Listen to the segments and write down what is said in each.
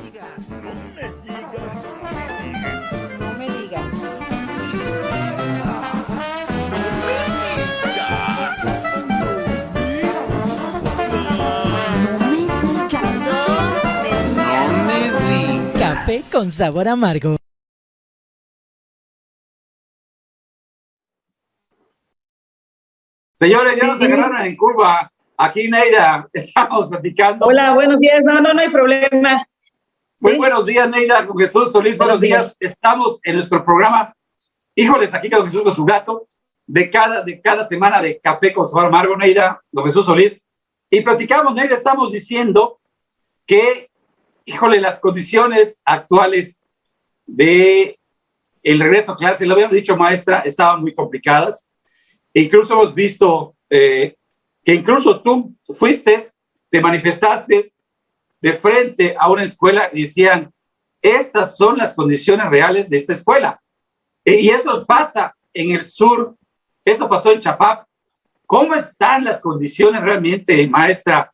digas. No me digas. Café con sabor amargo. Señores, ya nos agarraron en curva. Aquí, Neida, estamos platicando. Hola, buenos días. No hay problema. Muy buenos días, Neida, con Jesús Solís. Buenos días. Estamos en nuestro programa, híjoles, aquí con Jesús con su gato, de cada semana de Café con sabor amargo, Neida, don Jesús Solís. Y platicamos, Neida, estamos diciendo que, híjole, las condiciones actuales de el regreso a clase, lo habíamos dicho, maestra, estaban muy complicadas. E incluso hemos visto que incluso tú fuiste, te manifestaste de frente a una escuela y decían, estas son las condiciones reales de esta escuela. Y eso pasa en el sur, esto pasó en Chapap. ¿Cómo están las condiciones realmente, maestra,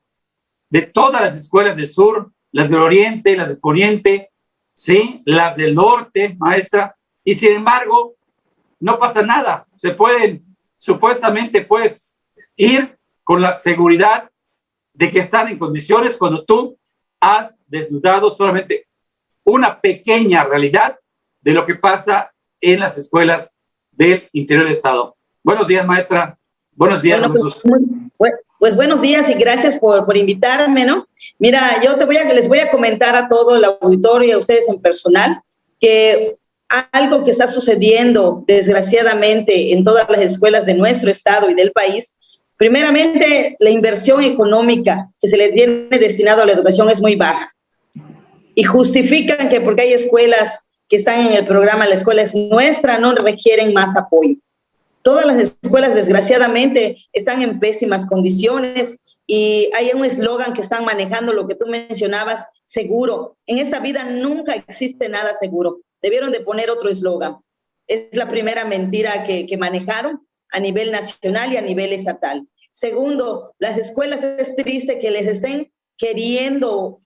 de todas las escuelas del sur, las del oriente, las del poniente, ¿sí? Las del norte, maestra? Y sin embargo, no pasa nada. Se pueden, supuestamente, pues, ir con la seguridad de que están en condiciones cuando tú has desnudado solamente una pequeña realidad de lo que pasa en las escuelas del interior del estado. Buenos días, maestra. Buenos días, bueno, Jesús. Pues buenos días y gracias por invitarme, ¿no? Mira, les voy a comentar a todo el auditorio y a ustedes en personal que algo que está sucediendo desgraciadamente en todas las escuelas de nuestro estado y del país. Primeramente, la inversión económica que se le tiene destinado a la educación es muy baja. Y justifican que porque hay escuelas que están en el programa La Escuela es Nuestra, no requieren más apoyo. Todas las escuelas, desgraciadamente, están en pésimas condiciones y hay un eslogan que están manejando, lo que tú mencionabas, seguro. En esta vida nunca existe nada seguro. Debieron de poner otro eslogan. Es la primera mentira que manejaron a nivel nacional y a nivel estatal. Segundo, las escuelas es triste que les estén queriendo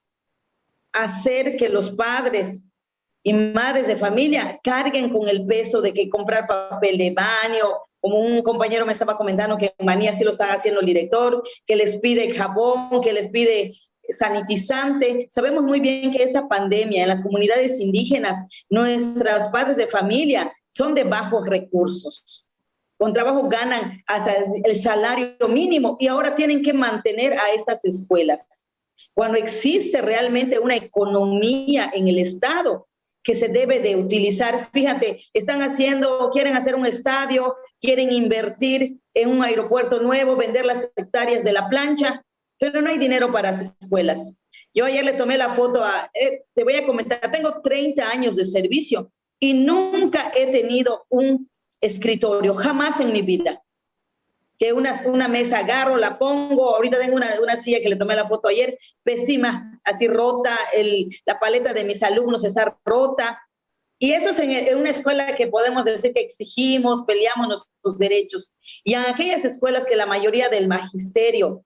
hacer que los padres y madres de familia carguen con el peso de que comprar papel de baño, como un compañero me estaba comentando que en Manía sí lo está haciendo el director, que les pide jabón, que les pide sanitizante. Sabemos muy bien que esta pandemia en las comunidades indígenas, nuestros padres de familia son de bajos recursos. Con trabajo ganan hasta el salario mínimo y ahora tienen que mantener a estas escuelas. Cuando existe realmente una economía en el Estado que se debe de utilizar, fíjate, quieren hacer un estadio, quieren invertir en un aeropuerto nuevo, vender las hectáreas de la plancha, pero no hay dinero para las escuelas. Yo ayer le tomé la foto te voy a comentar, tengo 30 años de servicio y nunca he tenido un escritorio, jamás en mi vida. Que una mesa agarro, la pongo, ahorita tengo una silla que le tomé la foto ayer, pésima, así rota, la paleta de mis alumnos está rota, y eso es en una escuela que podemos decir que exigimos, peleamos nuestros derechos, y en aquellas escuelas que la mayoría del magisterio,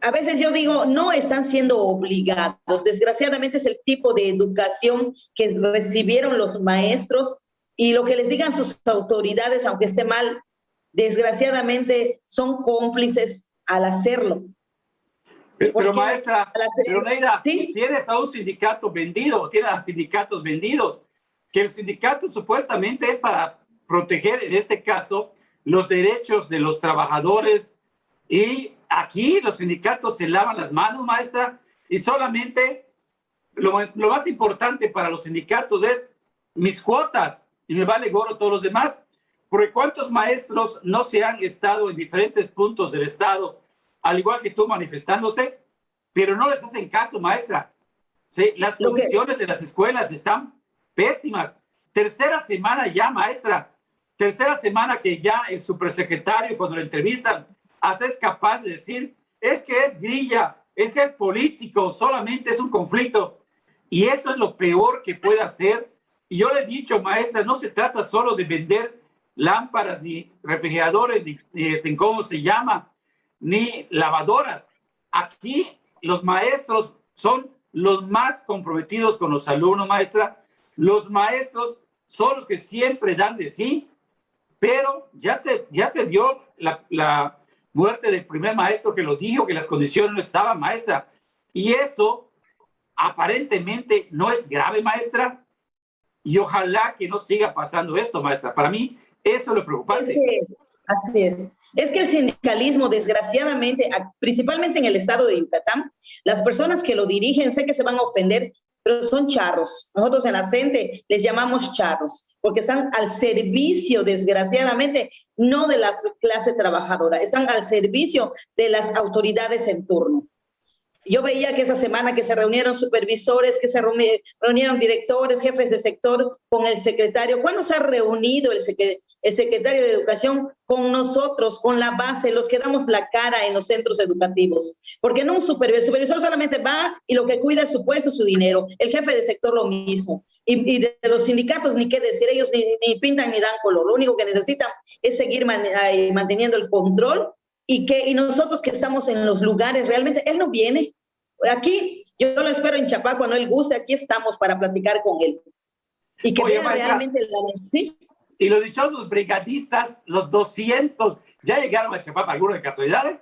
a veces yo digo, no están siendo obligados, desgraciadamente es el tipo de educación que recibieron los maestros, y lo que les digan sus autoridades, aunque esté mal, desgraciadamente son cómplices al hacerlo. Pero maestra, pero Neida, ¿sí? Tienes a un sindicato vendido, tienes a sindicatos vendidos, que el sindicato supuestamente es para proteger, en este caso, los derechos de los trabajadores, y aquí los sindicatos se lavan las manos, maestra, y solamente lo más importante para los sindicatos es mis cuotas, y me vale gorro todos los demás. Porque ¿cuántos maestros no se han estado en diferentes puntos del estado, al igual que tú manifestándose, pero no les hacen caso, maestra? ¿Sí? Las condiciones de las escuelas están pésimas. Tercera semana ya, maestra. Tercera semana que ya el supersecretario, cuando lo entrevistan, hasta es capaz de decir, es que es grilla, es que es político, solamente es un conflicto. Y esto es lo peor que puede hacer. Y yo le he dicho, maestra, no se trata solo de vender lámparas, ni refrigeradores, ni ¿cómo se llama? Ni lavadoras. Aquí los maestros son los más comprometidos con los alumnos, maestra. Los maestros son los que siempre dan de sí, pero ya se dio la muerte del primer maestro que lo dijo, que las condiciones no estaban, maestra. Y eso aparentemente no es grave, maestra. Y ojalá que no siga pasando esto, maestra. Para mí, eso es lo preocupante. Así es. Es que el sindicalismo, desgraciadamente, principalmente en el estado de Yucatán, las personas que lo dirigen, sé que se van a ofender, pero son charros. Nosotros en la CENTE les llamamos charros, porque están al servicio, desgraciadamente, no de la clase trabajadora, están al servicio de las autoridades en turno. Yo veía que esa semana que se reunieron supervisores, que se reunieron directores, jefes de sector con el secretario. ¿Cuándo se ha reunido el secretario de Educación con nosotros, con la base, los que damos la cara en los centros educativos? Porque no un supervisor, el supervisor solamente va y lo que cuida es su puesto, su dinero. El jefe de sector lo mismo. Y de los sindicatos ni qué decir, ellos ni pintan ni dan color. Lo único que necesitan es seguir manteniendo el control. Y nosotros que estamos en los lugares, realmente, él no viene. Aquí, yo lo espero en Chapá cuando él guste, aquí estamos para platicar con él. Y que vea realmente ¿sí? Y los dichosos brigadistas, los 200, ¿ya llegaron a Chapá alguno de casualidad?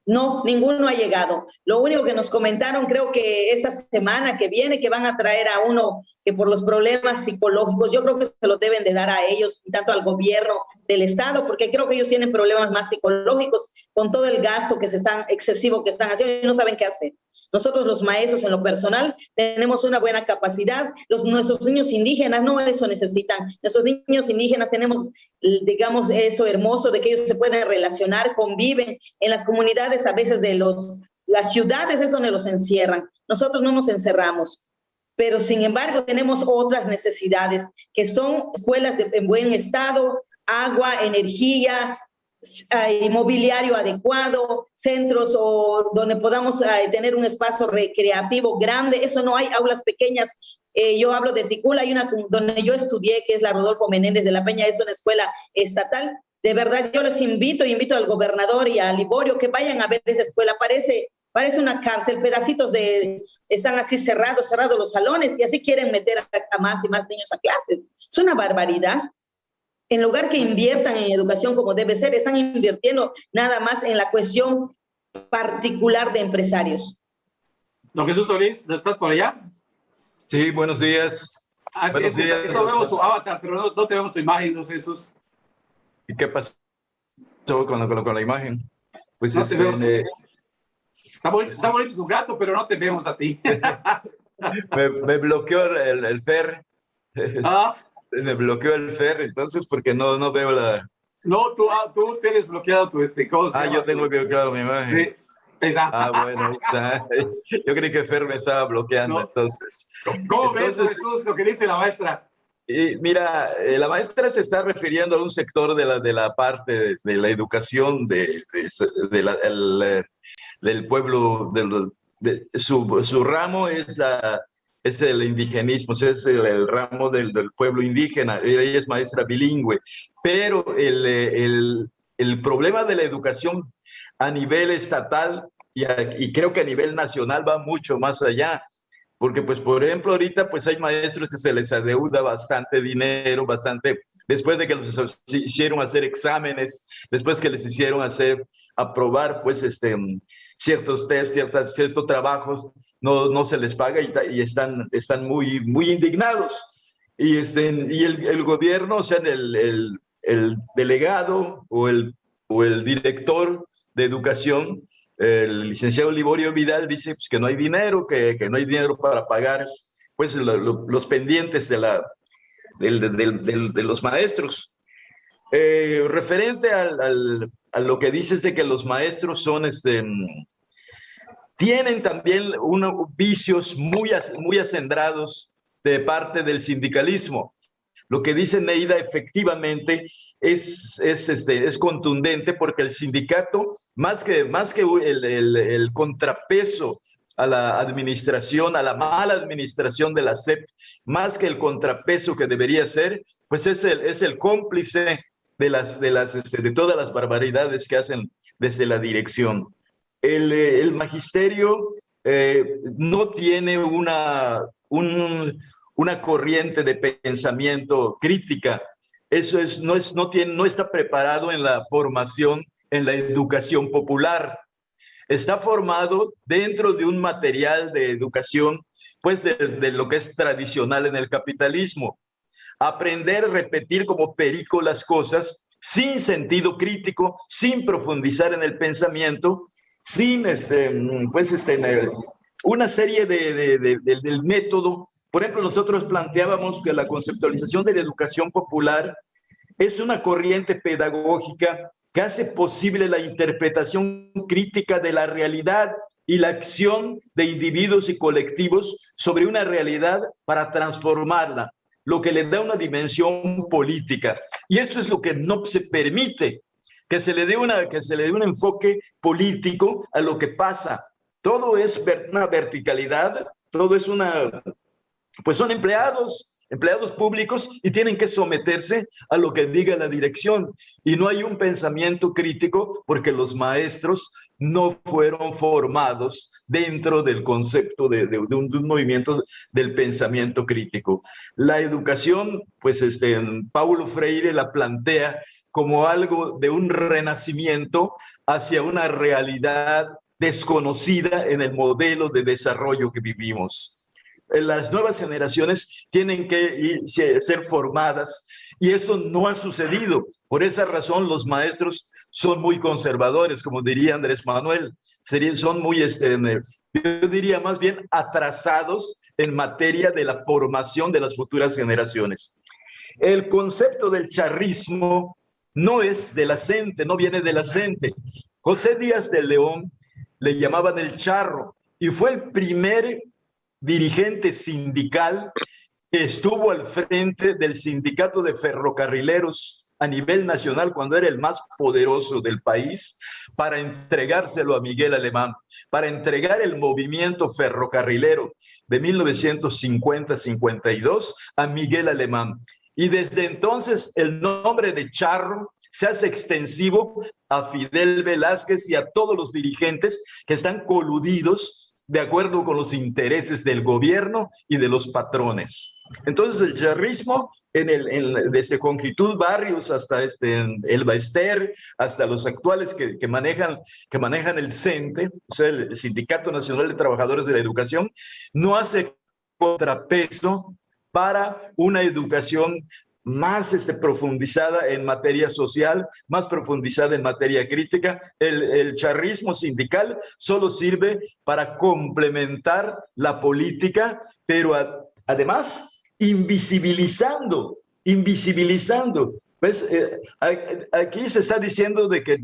No, ninguno ha llegado. Lo único que nos comentaron, creo que esta semana que viene, que van a traer a uno que por los problemas psicológicos, yo creo que se los deben de dar a ellos, y tanto al gobierno del estado, porque creo que ellos tienen problemas más psicológicos con todo el gasto excesivo que están haciendo y no saben qué hacer. Nosotros los maestros en lo personal tenemos una buena capacidad, nuestros niños indígenas no eso necesitan, nuestros niños indígenas tenemos, digamos, eso hermoso de que ellos se pueden relacionar, conviven en las comunidades a veces de las ciudades es donde los encierran, nosotros no nos encerramos, pero sin embargo tenemos otras necesidades que son escuelas en buen estado, agua, energía, mobiliario adecuado, centros donde podamos tener un espacio recreativo grande, eso no hay, aulas pequeñas. Yo hablo de Ticula, hay una donde yo estudié, que es la Rodolfo Menéndez de la Peña, es una escuela estatal. De verdad, yo les invito al gobernador y a Liborio que vayan a ver esa escuela, parece una cárcel, pedacitos están así cerrados los salones y así quieren meter a más y más niños a clases. Es una barbaridad. En lugar que inviertan en educación como debe ser, están invirtiendo nada más en la cuestión particular de empresarios. Don Jesús Solís, ¿estás por allá? Sí, buenos días. Buenos días. Eso vemos tu avatar, pero no te vemos tu imagen, don Jesús. ¿Y qué pasó con la imagen? Pues no está bonito tu gato, pero no te vemos a ti. me bloqueó el FER. Ah. Me bloqueó el FER, entonces, porque no veo la... No, tú tienes bloqueado tu cosa. Yo tengo bloqueado mi imagen. Sí. Bueno, ahí está. Yo creí que FER me estaba bloqueando, no. Entonces. ¿Cómo ves, Jesús, lo que dice la maestra? Mira, la maestra se está refiriendo a un sector de la parte de la educación del pueblo, su ramo es el indigenismo, es el ramo del pueblo indígena. Ella es maestra bilingüe, pero el problema de la educación a nivel estatal y creo que a nivel nacional va mucho más allá, porque pues por ejemplo ahorita pues hay maestros que se les adeuda bastante dinero, después de que los hicieron hacer exámenes, después que les hicieron aprobar pues ciertos test, ciertos trabajos, no se les paga y están muy, muy indignados. Y el gobierno, o sea, el delegado o el director de educación, el licenciado Liborio Vidal, dice pues, que no hay dinero, que no hay dinero para pagar pues, los pendientes de los maestros. Referente a lo que dices de que los maestros son tienen también unos vicios muy acendrados de parte del sindicalismo. Lo que dice Neida efectivamente es contundente porque el sindicato, más que el contrapeso a la administración, a la mala administración de la SEP, más que el contrapeso que debería ser, pues es el cómplice de todas las barbaridades que hacen desde la dirección. El magisterio no tiene una corriente de pensamiento crítica. Eso no está preparado en la formación, en la educación popular. Está formado dentro de un material de educación, pues de lo que es tradicional en el capitalismo. Aprender a repetir como perico las cosas sin sentido crítico, sin profundizar en el pensamiento, sin una serie del método. Por ejemplo, nosotros planteábamos que la conceptualización de la educación popular es una corriente pedagógica que hace posible la interpretación crítica de la realidad y la acción de individuos y colectivos sobre una realidad para transformarla, lo que le da una dimensión política. Y esto es lo que no se permite, que se le dé un enfoque político a lo que pasa. Todo es una verticalidad, todo es pues son empleados públicos y tienen que someterse a lo que diga la dirección. Y no hay un pensamiento crítico porque los maestros no fueron formados dentro del concepto de un movimiento del pensamiento crítico. La educación, pues Paulo Freire la plantea como algo de un renacimiento hacia una realidad desconocida en el modelo de desarrollo que vivimos. Las nuevas generaciones tienen que ser formadas y eso no ha sucedido. Por esa razón los maestros son muy conservadores, como diría Andrés Manuel. Son muy, yo diría más bien atrasados en materia de la formación de las futuras generaciones. El concepto del charrismo no es de la gente, no viene de la gente. José Díaz de León le llamaban el charro y fue el primer dirigente sindical que estuvo al frente del sindicato de ferrocarrileros a nivel nacional cuando era el más poderoso del país, para entregárselo a Miguel Alemán, para entregar el movimiento ferrocarrilero de 1950-52 a Miguel Alemán. Y desde entonces el nombre de charro se hace extensivo a Fidel Velázquez y a todos los dirigentes que están coludidos de acuerdo con los intereses del gobierno y de los patrones. Entonces el charrismo, desde Conjitud Barrios hasta Elba Ester, hasta los actuales que manejan el CENTE, o sea, el Sindicato Nacional de Trabajadores de la Educación, no hace contrapeso para una educación más profundizada en materia social, más profundizada en materia crítica. El charrismo sindical solo sirve para complementar la política, pero además invisibilizando. Pues, aquí se está diciendo de que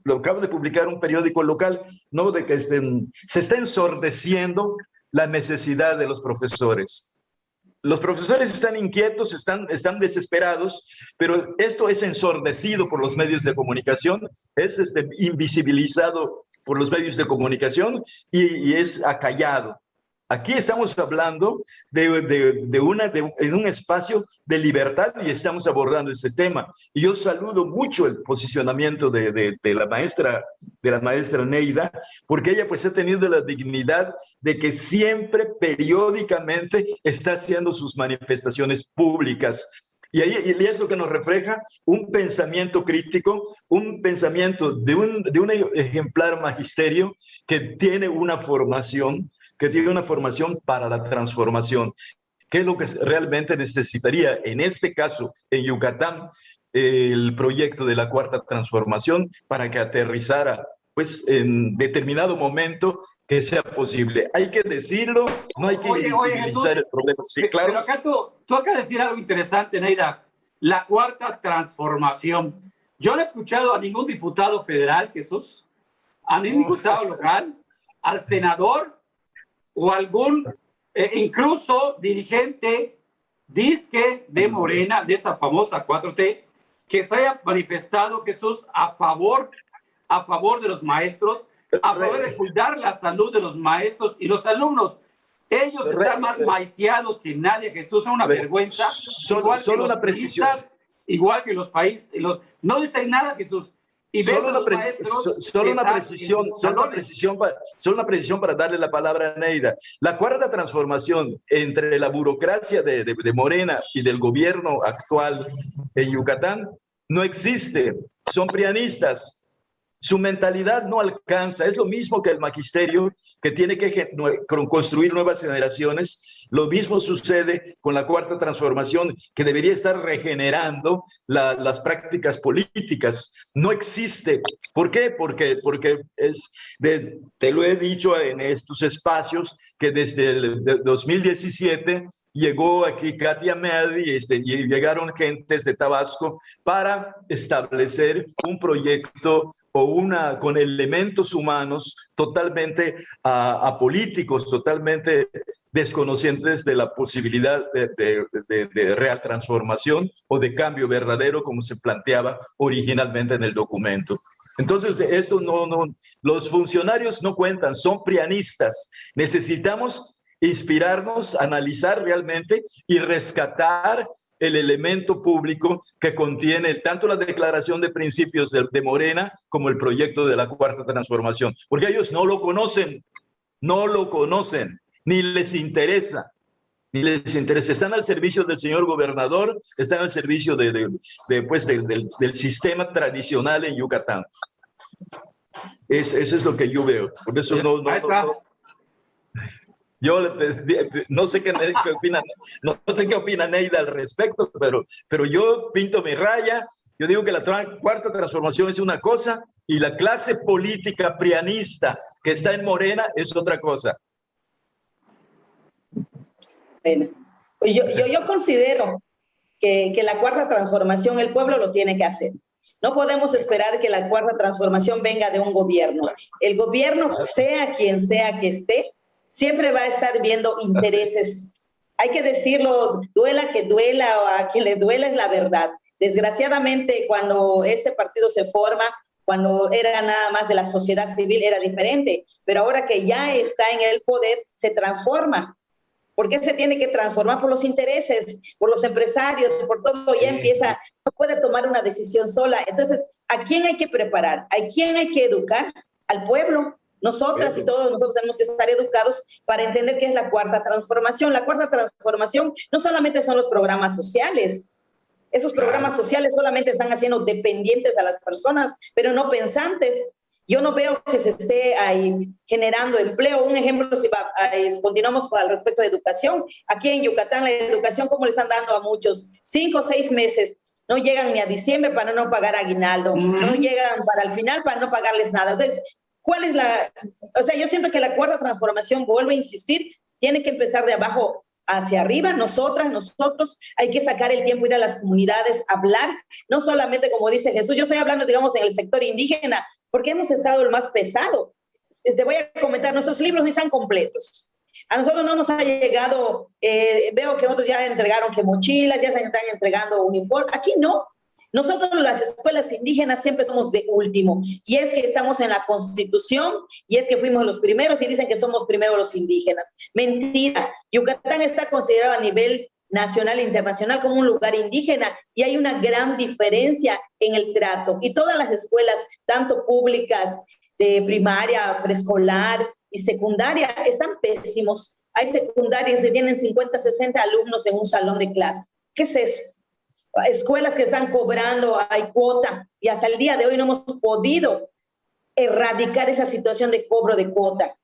lo acaba de publicar un periódico local, ¿no? De que se está ensordeciendo la necesidad de los profesores. Los profesores están inquietos, están desesperados, pero esto es ensordecido por los medios de comunicación, es invisibilizado por los medios de comunicación y es acallado. Aquí estamos hablando en un espacio de libertad y estamos abordando ese tema. Y yo saludo mucho el posicionamiento de la maestra Neida, porque ella pues ha tenido la dignidad de que siempre periódicamente está haciendo sus manifestaciones públicas. Y es lo que nos refleja un pensamiento crítico, un pensamiento de un ejemplar magisterio que tiene una formación para la transformación, que es lo que realmente necesitaría, en este caso, en Yucatán, el proyecto de la Cuarta Transformación para que aterrizara, pues, en determinado momento que sea posible. Hay que decirlo, no hay que invisibilizar el problema. Sí, claro. Pero acá tú acabas de decir algo interesante, Neida, la Cuarta Transformación. Yo no he escuchado a ningún diputado federal, Jesús, a ningún diputado local, al senador, o algún incluso dirigente disque de Morena, de esa famosa 4T, que se haya manifestado, Jesús, a favor de los maestros, a favor de cuidar la salud de los maestros y los alumnos. Ellos están más maiciados que nadie, Jesús, son una vergüenza. Solo una precisión. Igual que los países, no dicen nada, Jesús. y ves a los maestros solo una que precisión, están en sus solo una precisión para darle la palabra a Neida. La cuarta transformación entre la burocracia de Morena y del gobierno actual en Yucatán no existe. Son prianistas. Su mentalidad no alcanza. Es lo mismo que el magisterio, que tiene que construir nuevas generaciones. Lo mismo sucede con la cuarta transformación, que debería estar regenerando las prácticas políticas. No existe. ¿Por qué? Porque te lo he dicho en estos espacios, que desde el 2017 llegó aquí Katia Medi y llegaron gentes de Tabasco para establecer un proyecto con elementos humanos totalmente apolíticos, totalmente desconocientes de la posibilidad de real transformación o de cambio verdadero, como se planteaba originalmente en el documento. Entonces, los funcionarios no cuentan, son prianistas. Necesitamos inspirarnos, analizar realmente y rescatar el elemento público que contiene tanto la declaración de principios de Morena como el proyecto de la cuarta transformación, porque ellos no lo conocen, ni les interesa. Están al servicio del señor gobernador, están al servicio del sistema tradicional en Yucatán. Eso es lo que yo veo. Por eso yo no sé qué opina, no sé qué opina Neida al respecto, pero yo pinto mi raya. Yo digo que la cuarta transformación es una cosa y la clase política prianista que está en Morena es otra cosa. Bueno, pues yo considero que la cuarta transformación el pueblo lo tiene que hacer. No podemos esperar que la cuarta transformación venga de un gobierno. El gobierno, sea quien sea que esté, siempre va a estar viendo intereses. Hay que decirlo, duela que duela, o a quien le duela es la verdad. Desgraciadamente, cuando este partido se forma, cuando era nada más de la sociedad civil, era diferente. Pero ahora que ya está en el poder, se transforma. ¿Por qué se tiene que transformar? Por los intereses, por los empresarios, por todo. Ya empieza, no puede tomar una decisión sola. Entonces, ¿a quién hay que preparar? ¿A quién hay que educar? Al pueblo. Nosotras y todos nosotros tenemos que estar educados para entender qué es la cuarta transformación. La cuarta transformación no solamente son los programas sociales. Esos programas sociales solamente están haciendo dependientes a las personas, pero no pensantes. Yo no veo que se esté ahí generando empleo. Un ejemplo, si continuamos al respecto de educación, aquí en Yucatán la educación, ¿cómo le están dando a muchos? 5 o 6 meses. No llegan ni a diciembre para no pagar aguinaldo. No llegan para el final para no pagarles nada. Entonces, ¿cuál es yo siento que la cuarta transformación, vuelvo a insistir, tiene que empezar de abajo hacia arriba. Nosotros, hay que sacar el tiempo, ir a las comunidades, hablar, no solamente como dice Jesús, yo estoy hablando, digamos, en el sector indígena, porque hemos estado el más pesado. Te voy a comentar, nuestros libros no están completos. A nosotros no nos ha llegado, veo que otros ya entregaron que mochilas, ya se están entregando uniformes. Aquí no. Nosotros las escuelas indígenas siempre somos de último, y es que estamos en la Constitución, y es que fuimos los primeros, y dicen que somos primero los indígenas. Mentira, Yucatán está considerado a nivel nacional e internacional como un lugar indígena, y hay una gran diferencia en el trato, y todas las escuelas, tanto públicas, de primaria, preescolar y secundaria, están pésimos. Hay secundarias que tienen 50, 60 alumnos en un salón de clase. ¿Qué es eso? Escuelas que están cobrando, hay cuota, y hasta el día de hoy no hemos podido erradicar esa situación de cobro de cuota.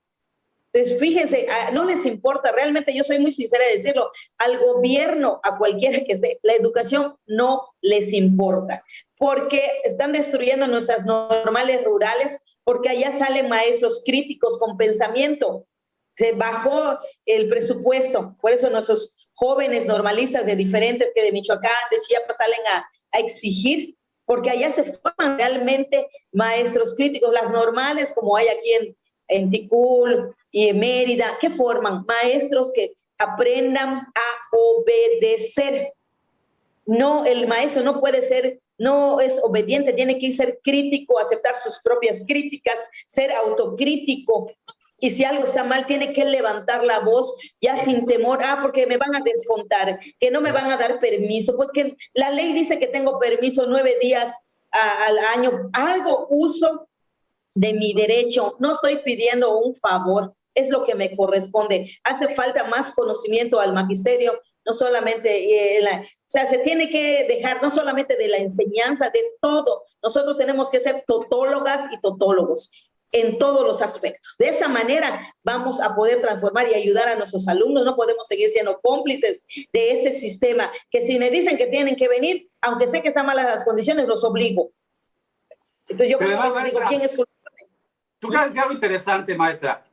Entonces, fíjense, no les importa, realmente yo soy muy sincera de decirlo, al gobierno, a cualquiera que esté, la educación no les importa, porque están destruyendo nuestras normales rurales, porque allá salen maestros críticos con pensamiento. Se bajó el presupuesto, por eso nuestros jóvenes normalistas de diferentes, que de Michoacán, de Chiapas, salen a exigir, porque allá se forman realmente maestros críticos, las normales, como hay aquí en Ticul y en Mérida, que forman maestros que aprendan a obedecer. No, el maestro no puede ser, no es obediente, tiene que ser crítico, aceptar sus propias críticas, ser autocrítico. Y si algo está mal, tiene que levantar la voz ya sin temor. Porque me van a descontar, que no me van a dar permiso. Pues que la ley dice que tengo permiso 9 días al año, hago uso de mi derecho, no estoy pidiendo un favor, es lo que me corresponde. Hace falta más conocimiento al magisterio, no solamente, o sea, se tiene que dejar no solamente de la enseñanza, de todo. Nosotros tenemos que ser totólogas y totólogos en todos los aspectos. De esa manera vamos a poder transformar y ayudar a nuestros alumnos. No podemos seguir siendo cómplices de ese sistema, que si me dicen que tienen que venir, aunque sé que están malas las condiciones, los obligo. Entonces yo digo, ¿quién es culpable? Tú acabas de decir algo interesante, maestra.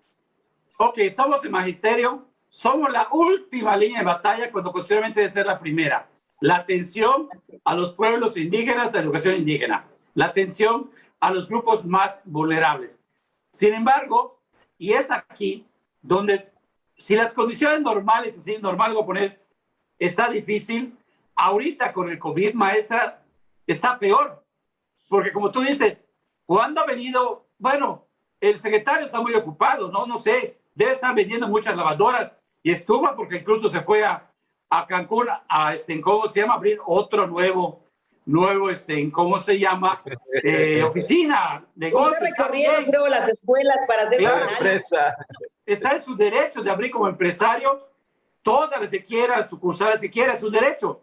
Ok, somos el magisterio, somos la última línea de batalla cuando posiblemente debe ser la primera. La atención a los pueblos indígenas, a la educación indígena. La atención a los grupos más vulnerables. Sin embargo, y es aquí donde, si las condiciones normales, así normal voy a poner, está difícil, ahorita con el COVID, maestra, está peor. Porque como tú dices, ¿cuándo ha venido? Bueno, el secretario está muy ocupado, no sé, debe estar vendiendo muchas lavadoras y estuvo porque incluso se fue a Cancún, ¿cómo se llama? Abrir otro nuevo, ¿cómo se llama? Oficina, negocio. Usted recorriendo, creo, las escuelas para hacer empresa. Está en su derecho de abrir como empresario todas las que quiera, sucursales que quiera, es su derecho.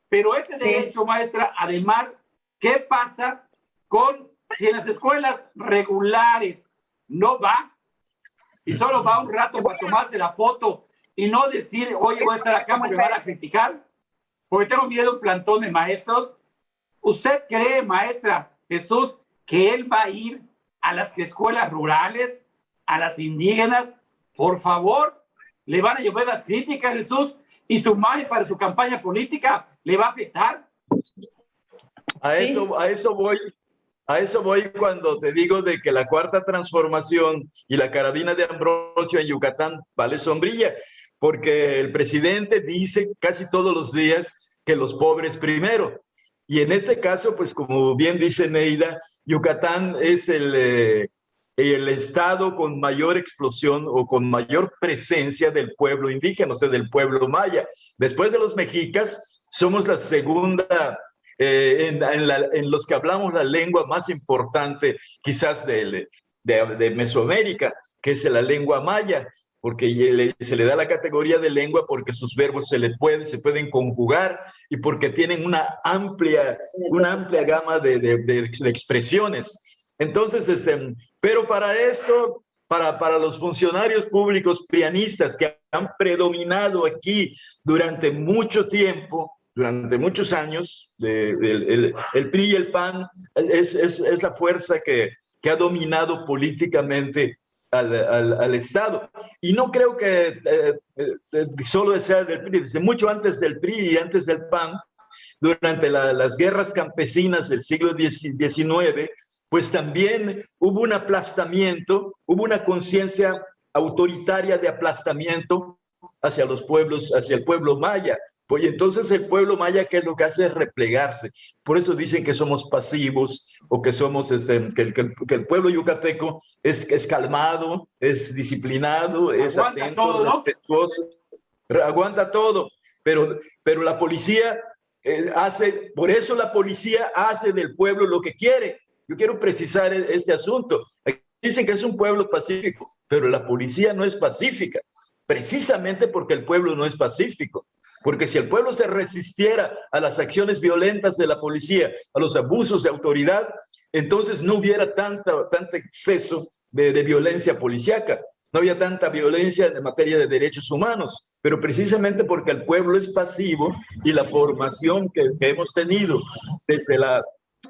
Pero ese derecho, maestra, además, ¿qué pasa si en las escuelas regulares no va y solo va un rato para tomarse la foto y no decir, oye, voy a estar acá porque me van a criticar? Porque tengo miedo a un plantón de maestros. ¿Usted cree, maestra Jesús, que él va a ir a las escuelas rurales, a las indígenas? Por favor, le van a llover las críticas, Jesús, y su imagen para su campaña política le va a afectar. A eso voy cuando te digo de que la cuarta transformación y la carabina de Ambrosio en Yucatán vale sombrilla, porque el presidente dice casi todos los días que los pobres primero. Y en este caso, pues como bien dice Neida, Yucatán es el estado con mayor explosión o con mayor presencia del pueblo indígena, o sea, del pueblo maya. Después de los mexicas, somos la segunda en los que hablamos la lengua más importante quizás de Mesoamérica, que es la lengua maya, porque se le da la categoría de lengua porque sus verbos se pueden conjugar y porque tienen una amplia gama de expresiones. Entonces, pero para esto, para los funcionarios públicos prianistas que han predominado aquí durante mucho tiempo, durante muchos años, el PRI y el PAN es la fuerza que ha dominado políticamente al Estado. Y no creo que solo sea del PRI, desde mucho antes del PRI y antes del PAN, durante las guerras campesinas del siglo XIX, pues también hubo un aplastamiento, hubo una conciencia autoritaria de aplastamiento hacia los pueblos, hacia el pueblo maya. Pues entonces el pueblo maya, ¿qué es lo que hace? Es replegarse. Por eso dicen que somos pasivos o que somos, que el pueblo yucateco es calmado, es disciplinado, es atento, todo, ¿no? Respetuoso, aguanta todo. Pero la policía por eso la policía hace del pueblo lo que quiere. Yo quiero precisar este asunto. Dicen que es un pueblo pacífico, pero la policía no es pacífica, precisamente porque el pueblo no es pacífico. Porque si el pueblo se resistiera a las acciones violentas de la policía, a los abusos de autoridad, entonces no hubiera tanto exceso de violencia policíaca, no había tanta violencia en materia de derechos humanos, pero precisamente porque el pueblo es pasivo y la formación que hemos tenido desde la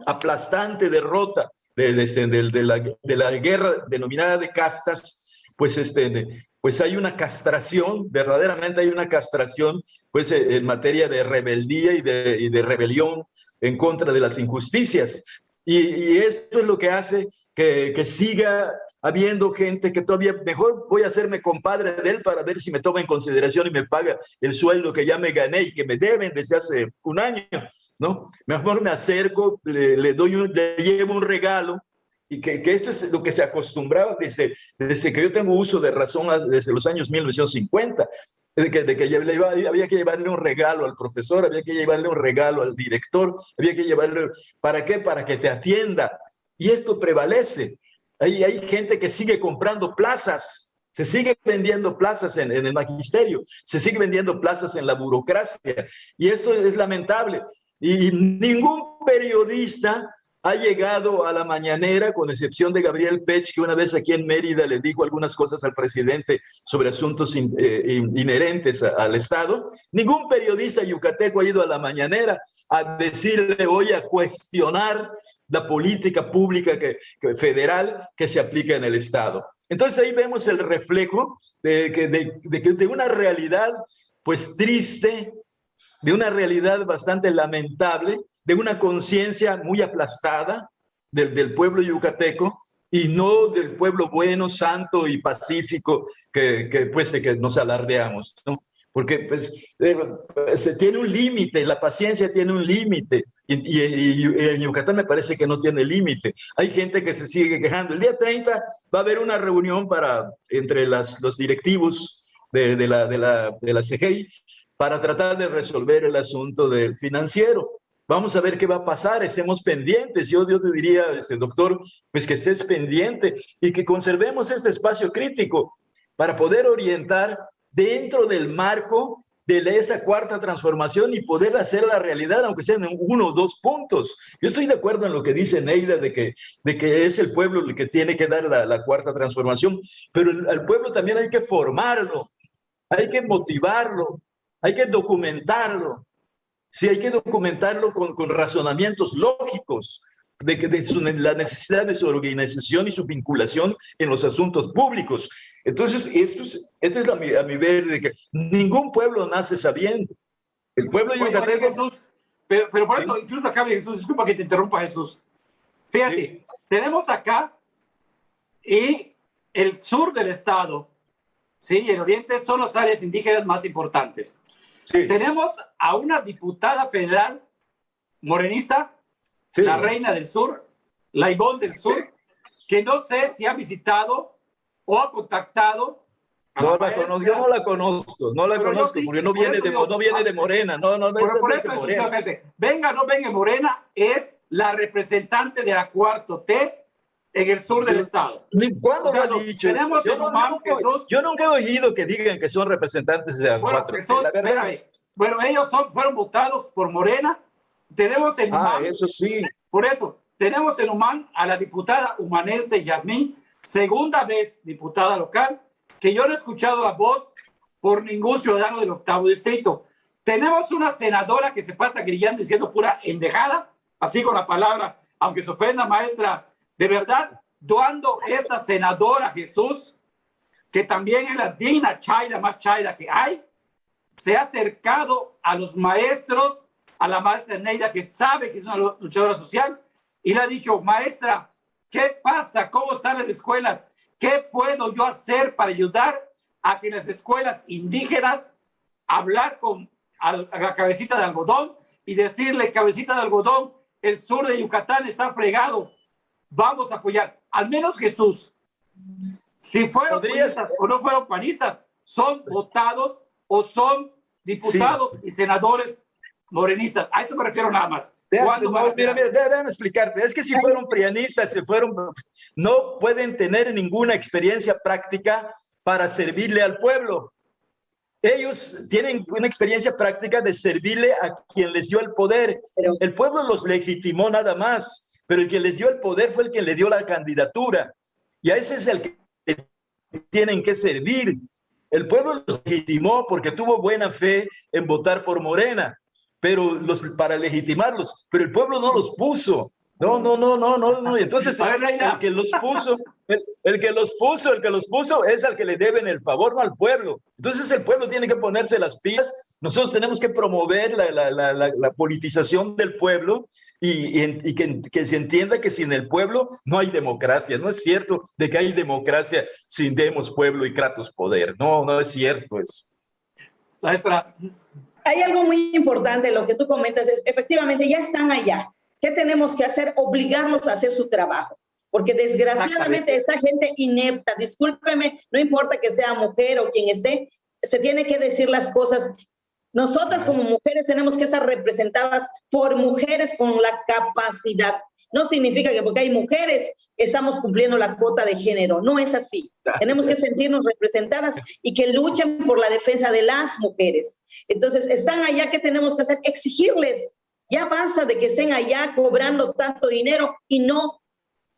aplastante derrota de la guerra denominada de castas, pues hay una castración, verdaderamente hay una castración, pues en materia de rebeldía y de rebelión en contra de las injusticias. Y esto es lo que hace que siga habiendo gente que todavía, mejor voy a hacerme compadre de él para ver si me toma en consideración y me paga el sueldo que ya me gané y que me deben desde hace un año, ¿no? Mejor me acerco, le llevo un regalo. Y que esto es lo que se acostumbraba desde que yo tengo uso de razón, desde los años 1950. había que llevarle un regalo al profesor, había que llevarle un regalo al director, había que llevarle, ¿para qué? Para que te atienda. Y esto prevalece. Hay gente que sigue comprando plazas, se sigue vendiendo plazas en el magisterio, se sigue vendiendo plazas en la burocracia. Y esto es lamentable. Y ningún periodista ha llegado a la mañanera, con excepción de Gabriel Pech, que una vez aquí en Mérida le dijo algunas cosas al presidente sobre asuntos inherentes al Estado. Ningún periodista yucateco ha ido a la mañanera a decirle, oye, a cuestionar la política pública federal que se aplica en el Estado. Entonces ahí vemos el reflejo de una realidad pues triste, de una realidad bastante lamentable, de una conciencia muy aplastada del pueblo yucateco y no del pueblo bueno, santo y pacífico que nos alardeamos, ¿no? Porque pues, se tiene un límite, la paciencia tiene un límite y en Yucatán me parece que no tiene límite. Hay gente que se sigue quejando. El día 30 va a haber una reunión entre los directivos de la CGI para tratar de resolver el asunto del financiero. Vamos a ver qué va a pasar, estemos pendientes. Yo te diría, doctor, pues que estés pendiente y que conservemos este espacio crítico para poder orientar dentro del marco de esa cuarta transformación y poder hacer la realidad, aunque sean en 1 o 2 puntos. Yo estoy de acuerdo en lo que dice Neida, de que es el pueblo el que tiene que dar la cuarta transformación, pero al pueblo también hay que formarlo, hay que motivarlo, hay que documentarlo. Sí, hay que documentarlo con razonamientos lógicos de la necesidad de su organización y su vinculación en los asuntos públicos. Entonces, esto es a mi ver, de que ningún pueblo nace sabiendo. El pueblo yucateco... Jesús, pero por eso, incluso acá, Jesús, disculpa que te interrumpa, Jesús. Fíjate, sí. Tenemos acá y el sur del estado, ¿sí? Y el oriente son las áreas indígenas más importantes. Sí. Tenemos a una diputada federal morenista, sí, la reina del sur, la Ivonne del sur, que no sé si ha visitado o ha contactado. Yo no la conozco, porque no viene de Morena, no por eso, Morena. Venga o no venga Morena, es la representante de la Cuarto T en el sur del estado. ¿Cuándo lo ha dicho? Yo nunca he oído que digan que son representantes de la 4T. Bueno, ellos fueron votados por Morena. Tenemos en Humán, eso sí. Por eso, tenemos en Humán a la diputada humanense Yasmín, segunda vez diputada local, que yo no he escuchado la voz por ningún ciudadano del 8º distrito. Tenemos una senadora que se pasa grillando diciendo pura endejada, así con la palabra, aunque se ofenda, maestra. De verdad, ¿cuándo esta senadora, Jesús, que también es la digna chaira, más chaira que hay, se ha acercado a los maestros, a la maestra Neida, que sabe que es una luchadora social, y le ha dicho, maestra, ¿qué pasa? ¿Cómo están las escuelas? ¿Qué puedo yo hacer para ayudar a que en las escuelas indígenas hablar con a la cabecita de algodón y decirle, cabecita de algodón, el sur de Yucatán está fregado? Vamos a apoyar. Al menos Jesús, si fueron panistas o no fueron panistas, son votados o son diputados y senadores morenistas. A eso me refiero nada más. Déjame explicarte. Es que si fueron prianistas, no pueden tener ninguna experiencia práctica para servirle al pueblo. Ellos tienen una experiencia práctica de servirle a quien les dio el poder. El pueblo los legitimó nada más, pero el que les dio el poder fue el que le dio la candidatura. Y a ese es el que tienen que servir. El pueblo los legitimó porque tuvo buena fe en votar por Morena, para legitimarlos, pero el pueblo no los puso. No. Entonces, el que los puso es al que le deben el favor, no al pueblo. Entonces, el pueblo tiene que ponerse las pilas. Nosotros tenemos que promover la politización del pueblo y que se entienda que sin el pueblo no hay democracia. No es cierto de que hay democracia sin demos pueblo y kratos poder. No es cierto eso. Maestra. Hay algo muy importante, lo que tú comentas es, efectivamente, ya están allá. ¿Qué tenemos que hacer? Obligarlos a hacer su trabajo. Porque desgraciadamente esta gente inepta, discúlpeme, no importa que sea mujer o quien esté, se tiene que decir las cosas. Nosotras como mujeres tenemos que estar representadas por mujeres con la capacidad. No significa que porque hay mujeres estamos cumpliendo la cuota de género. No es así. Tenemos que sentirnos representadas y que luchen por la defensa de las mujeres. Entonces, están allá, ¿qué tenemos que hacer? Exigirles. Ya basta de que estén allá cobrando tanto dinero y no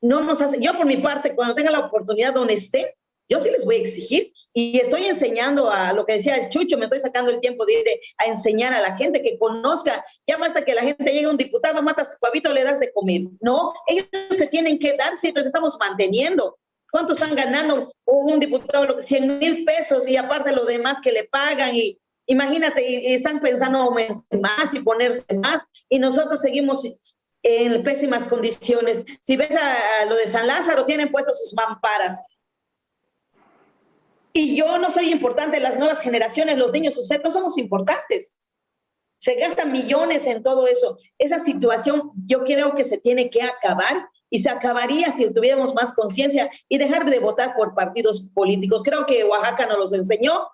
nos hacen. Yo por mi parte, cuando tenga la oportunidad donde esté, yo sí les voy a exigir. Y estoy enseñando a lo que decía el Chucho, me estoy sacando el tiempo de ir a enseñar a la gente que conozca. Ya basta que la gente llegue a un diputado, mata a su pavito, le das de comer. No, ellos se tienen que dar, si entonces estamos manteniendo. ¿Cuántos están ganando un diputado? 100,000 pesos y aparte lo demás que le pagan. Y imagínate, y están pensando aumentar más y ponerse más. Y nosotros seguimos en pésimas condiciones. Si ves a lo de San Lázaro, tienen puestos sus mamparas. Y yo no soy importante, las nuevas generaciones, los niños, ustedes no somos importantes. Se gastan millones en todo eso. Esa situación yo creo que se tiene que acabar y se acabaría si tuviéramos más conciencia y dejar de votar por partidos políticos. Creo que Oaxaca nos los enseñó.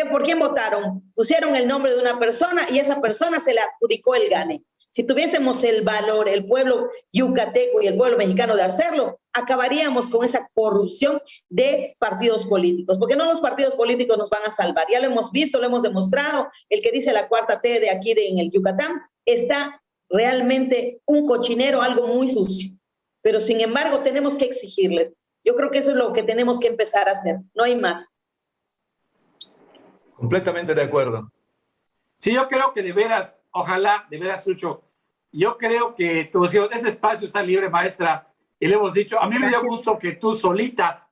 ¿Por quién votaron? Pusieron el nombre de una persona y esa persona se le adjudicó el gane. Si tuviésemos el valor, el pueblo yucateco y el pueblo mexicano de hacerlo, acabaríamos con esa corrupción de partidos políticos, porque no los partidos políticos nos van a salvar. Ya lo hemos visto, lo hemos demostrado. El que dice la cuarta T de aquí en el Yucatán está realmente un cochinero, algo muy sucio. Pero sin embargo tenemos que exigirles. Yo creo que eso es lo que tenemos que empezar a hacer. No hay más. Completamente de acuerdo. Sí, yo creo que de veras, ojalá, de veras, Sucho, yo creo que ese espacio está libre, maestra, y le hemos dicho, a mí me dio gusto que tú solita,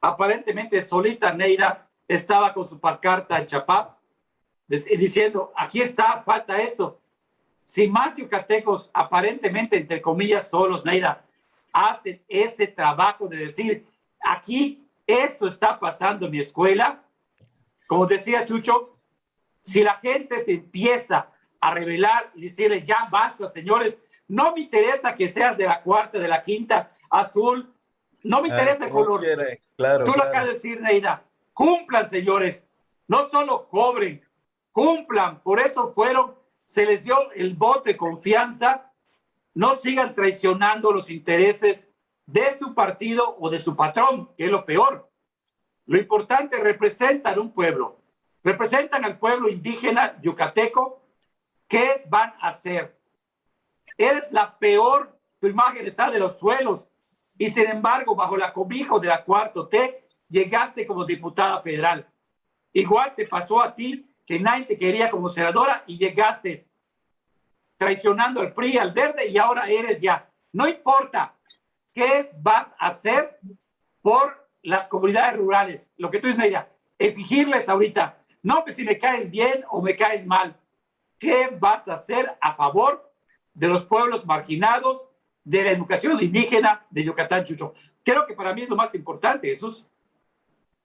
aparentemente solita, Neida, estaba con su pancarta en Chapap, diciendo, aquí está, falta esto. Si más yucatecos, aparentemente, entre comillas, solos, Neida, hacen ese trabajo de decir, aquí esto está pasando en mi escuela, como decía Chucho, si la gente se empieza a rebelar y decirle, ya basta, señores, no me interesa que seas de la cuarta, de la quinta, azul, no me interesa el color. Claro, Tú lo acabas de decir, Neida, cumplan, señores, no solo cobren, cumplan, por eso se les dio el voto de confianza, no sigan traicionando los intereses de su partido o de su patrón, que es lo peor. Lo importante, representan un pueblo, representan al pueblo indígena yucateco. ¿Qué van a hacer? Eres la peor, tu imagen está de los suelos y sin embargo bajo la cobijo de la cuarta T llegaste como diputada federal. Igual te pasó a ti que nadie te quería como senadora y llegaste traicionando al PRI, al Verde y ahora eres ya. No importa qué vas a hacer por las comunidades rurales. Lo que tú dices, Neida, exigirles ahorita, no que si me caes bien o me caes mal. ¿Qué vas a hacer a favor de los pueblos marginados, de la educación indígena de Yucatán, Chucho? Creo que para mí es lo más importante, Jesús.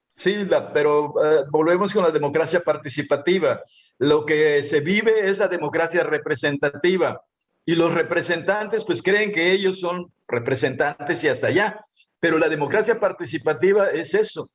Sí, pero volvemos con la democracia participativa. Lo que se vive es la democracia representativa y los representantes pues creen que ellos son representantes y hasta allá. Pero la democracia participativa es eso.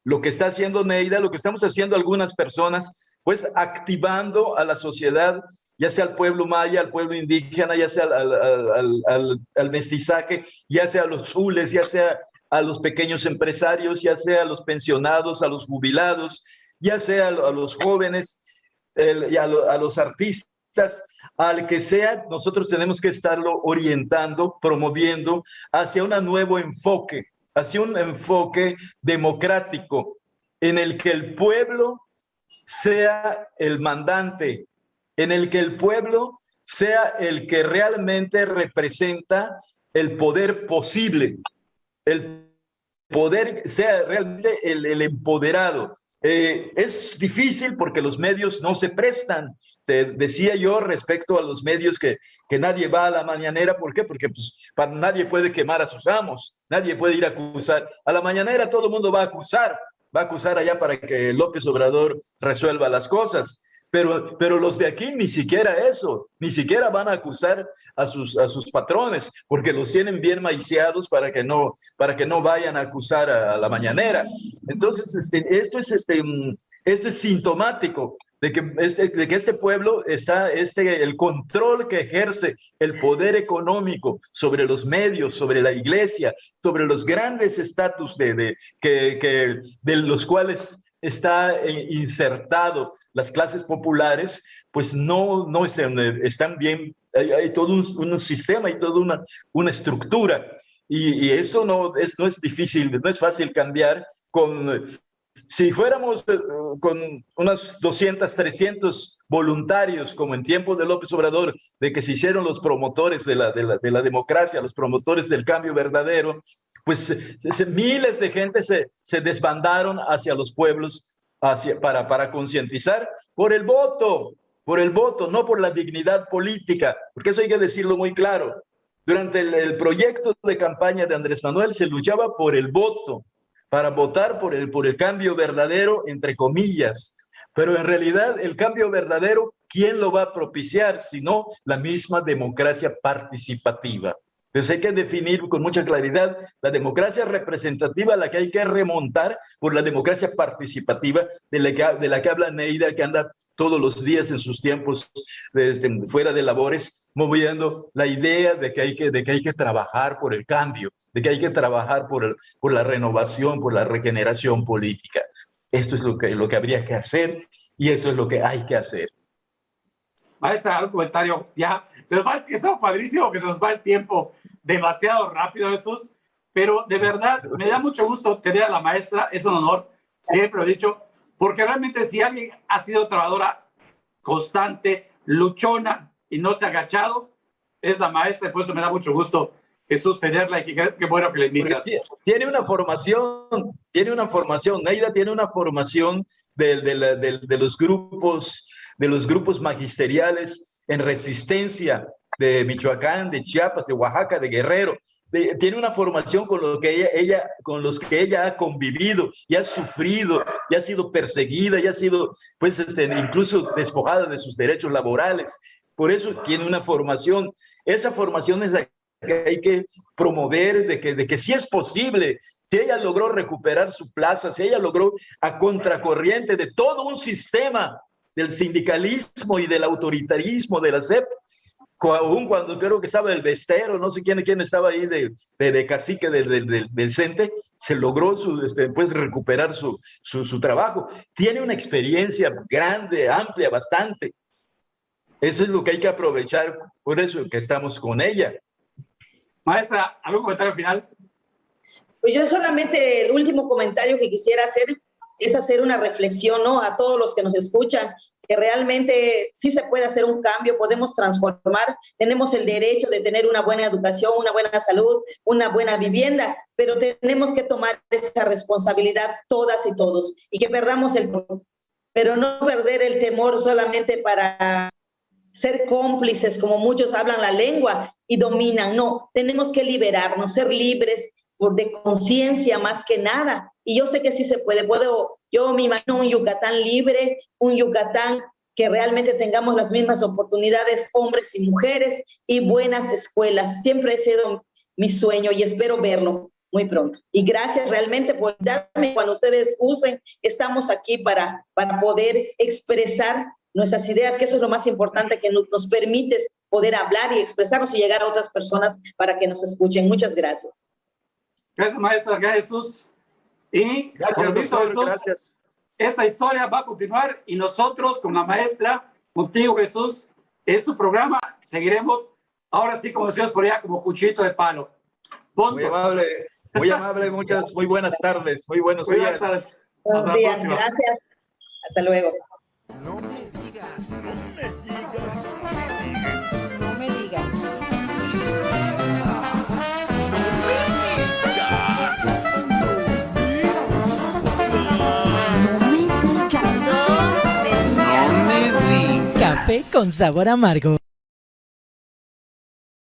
Lo que está haciendo Neida, lo que estamos haciendo algunas personas, pues activando a la sociedad, ya sea al pueblo maya, al pueblo indígena, ya sea al mestizaje, ya sea a los zules, ya sea a los pequeños empresarios, ya sea a los pensionados, a los jubilados, ya sea a los jóvenes, y a los artistas, al que sea, nosotros tenemos que estarlo orientando, promoviendo hacia un nuevo enfoque, hacia un enfoque democrático en el que el pueblo sea el mandante, en el que el pueblo sea el que realmente representa el poder posible, el poder sea realmente el empoderado. Es difícil porque los medios no se prestan. Te decía yo respecto a los medios que nadie va a la mañanera. ¿Por qué? Porque pues, nadie puede quemar a sus amos, nadie puede ir a acusar. A la mañanera todo el mundo va a acusar allá para que López Obrador resuelva las cosas. Pero los de aquí ni siquiera eso, ni siquiera van a acusar a sus patrones, porque los tienen bien maiciados para que no vayan a acusar a la mañanera. Entonces, esto es Esto es sintomático de que este pueblo está, el control que ejerce el poder económico sobre los medios, sobre la iglesia, sobre los grandes estatus de los cuales está insertado las clases populares, pues no están bien. Hay todo un sistema, hay toda una estructura. Y eso no es difícil, no es fácil cambiar si fuéramos con unos 200, 300 voluntarios, como en tiempos de López Obrador, de que se hicieron los promotores de la democracia, los promotores del cambio verdadero, pues miles de gente se desbandaron hacia los pueblos para concientizar por el voto, no por la dignidad política, porque eso hay que decirlo muy claro. Durante el proyecto de campaña de Andrés Manuel se luchaba por el voto, para votar por el cambio verdadero, entre comillas. Pero en realidad el cambio verdadero, ¿quién lo va a propiciar? Sino la misma democracia participativa. Entonces hay que definir con mucha claridad la democracia representativa, la que hay que remontar por la democracia participativa de la que habla Neida, que anda todos los días en sus tiempos fuera de labores, moviendo la idea de que hay que trabajar por el cambio, de que hay que trabajar por la renovación, por la regeneración política. Esto es lo que habría que hacer y esto es lo que hay que hacer. Maestra, un comentario. Ya, está padrísimo que se nos va el tiempo demasiado rápido, Jesús, pero de verdad me da mucho gusto tener a la maestra, es un honor, siempre lo he dicho, porque realmente si alguien ha sido trabajadora constante, luchona y no se ha agachado, es la maestra, y por eso me da mucho gusto, Jesús, tenerla, y qué bueno que la invitas. Tiene una formación, Neida tiene una formación de los grupos magisteriales en resistencia de Michoacán, de Chiapas, de Oaxaca, de Guerrero. Tiene una formación con los que ella ha convivido y ha sufrido, y ha sido perseguida, y ha sido incluso despojada de sus derechos laborales. Por eso tiene una formación. Esa formación es la que hay que promover, de que sí es posible. Si ella logró recuperar su plaza, si ella logró, a contracorriente de todo un sistema del sindicalismo y del autoritarismo de la SEP, aún cuando creo que estaba el Bestero, no sé quién estaba ahí de cacique del CENTE, se logró pues, recuperar su trabajo. Tiene una experiencia grande, amplia, bastante. Eso es lo que hay que aprovechar, por eso que estamos con ella. Maestra, ¿algún comentario final? Pues yo solamente el último comentario que quisiera hacer es hacer una reflexión, ¿no? A todos los que nos escuchan, que realmente sí se puede hacer un cambio, podemos transformar, tenemos el derecho de tener una buena educación, una buena salud, una buena vivienda, pero tenemos que tomar esa responsabilidad todas y todos, y que perdamos el temor, pero no perder el temor solamente para ser cómplices, como muchos hablan la lengua y dominan. No, tenemos que liberarnos, ser libres de conciencia más que nada. Y yo sé que sí se puede. Yo me imagino un Yucatán libre, un Yucatán que realmente tengamos las mismas oportunidades, hombres y mujeres, y buenas escuelas. Siempre ha sido mi sueño y espero verlo muy pronto. Y gracias realmente por darme, cuando ustedes usen, estamos aquí para poder expresar nuestras ideas, que eso es lo más importante, que nos permite poder hablar y expresarnos y llegar a otras personas para que nos escuchen. Muchas gracias. Gracias, maestra. Gracias, Jesús. Y gracias, doctor. Gracias. Esta historia va a continuar y nosotros con la maestra, contigo, Jesús, es su programa. Seguiremos, ahora sí, como decíamos por allá, como cuchillito de palo. Punto. Muy amable, muy buenas tardes, muy buenos días. Buenos días, gracias. Hasta luego. No me digas, no me digas, no me digas. Café con sabor amargo.